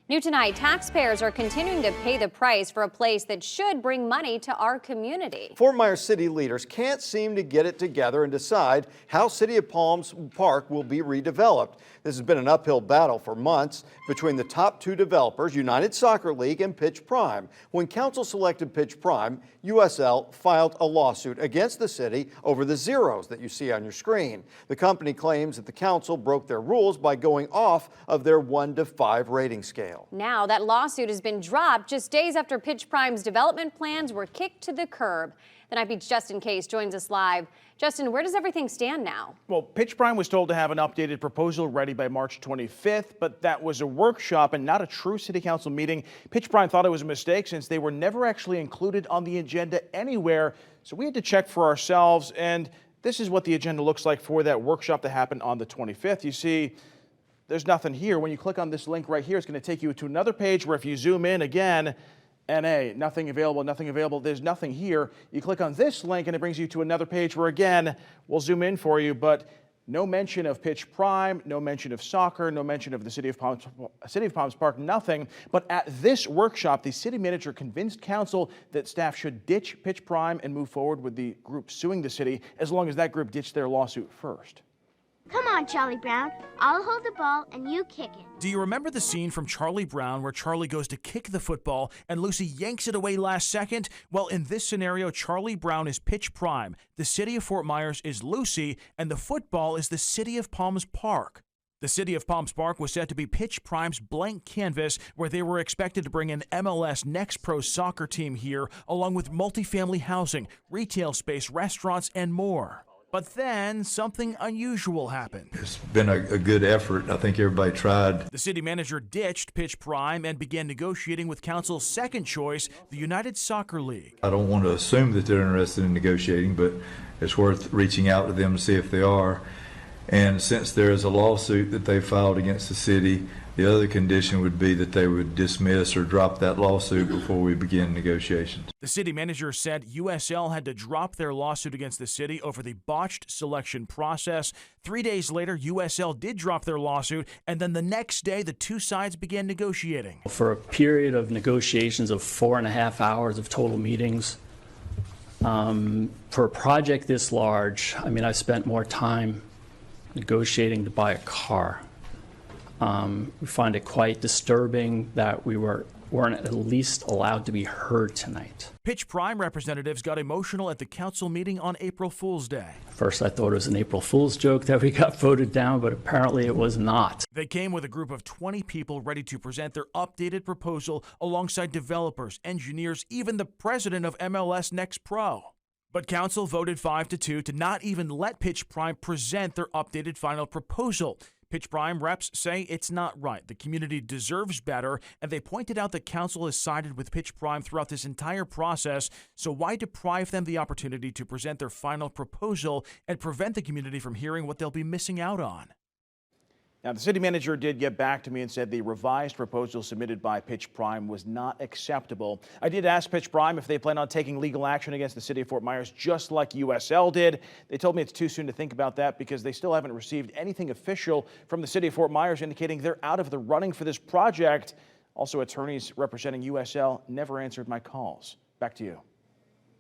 New tonight, taxpayers are continuing to pay the price for a place that should bring money to our community. Fort Myers city leaders can't seem to get it together and decide how City of Palms Park will be redeveloped. This has been an uphill battle for months between the top two developers, United Soccer League and Pitch Prime. When council selected Pitch Prime, USL filed a lawsuit against the city over the zeros that you see on your screen. The company claims that the council broke their rules by going off of their 1 to 5 rating scale. Now that lawsuit has been dropped just days after Pitch Prime's development plans were kicked to the curb. The Night Beat's Justin Case joins us live. Justin, where does everything stand now? Well, Pitch Prime was told to have an updated proposal ready by March 25th, but that was a workshop and not a true city council meeting. Pitch Prime thought it was a mistake since they were never actually included on the agenda anywhere. So we had to check for ourselves, and this is what the agenda looks like for that workshop that happened on the 25th. You see, there's nothing here. When you click on this link right here, it's going to take you to another page where if you zoom in again, NA, nothing available, nothing available. There's nothing here. You click on this link and it brings you to another page where again, we'll zoom in for you, but no mention of Pitch Prime, no mention of soccer, no mention of the City of Palms Park, nothing. But at this workshop, the city manager convinced council that staff should ditch Pitch Prime and move forward with the group suing the city as long as that group ditched their lawsuit first. Come on, Charlie Brown. I'll hold the ball and you kick it. Do you remember the scene from Charlie Brown where Charlie goes to kick the football and Lucy yanks it away last second? Well, in this scenario, Charlie Brown is Pitch Prime, the city of Fort Myers is Lucy, and the football is the City of Palms Park. The City of Palms Park was said to be Pitch Prime's blank canvas where they were expected to bring an MLS Next Pro soccer team here, along with multifamily housing, retail space, restaurants, and more. But then something unusual happened. It's been a good effort. I think everybody tried. The city manager ditched Pitch Prime and began negotiating with council's second choice, the United Soccer League. I don't want to assume that they're interested in negotiating, but it's worth reaching out to them to see if they are. And since there is a lawsuit that they filed against the city, the other condition would be that they would dismiss or drop that lawsuit before we begin negotiations. The city manager said USL had to drop their lawsuit against the city over the botched selection process. 3 days later, USL did drop their lawsuit, and then the next day, the two sides began negotiating. For a period of negotiations of 4.5 hours of total meetings, for a project this large, I mean, I spent more time negotiating to buy a car. We find it quite disturbing that we weren't at least allowed to be heard tonight. Pitch Prime representatives got emotional at the council meeting on April Fool's Day. First, I thought it was an April Fool's joke that we got voted down, but apparently it was not. They came with a group of 20 people ready to present their updated proposal alongside developers, engineers, even the president of MLS Next Pro. But council voted 5-2 to not even let Pitch Prime present their updated final proposal. Pitch Prime reps say it's not right. The community deserves better, and they pointed out that council has sided with Pitch Prime throughout this entire process, so why deprive them the opportunity to present their final proposal and prevent the community from hearing what they'll be missing out on? Now, the city manager did get back to me and said the revised proposal submitted by Pitch Prime was not acceptable. I did ask Pitch Prime if they plan on taking legal action against the city of Fort Myers, just like USL did. They told me it's too soon to think about that because they still haven't received anything official from the city of Fort Myers indicating they're out of the running for this project. Also, attorneys representing USL never answered my calls. Back to you.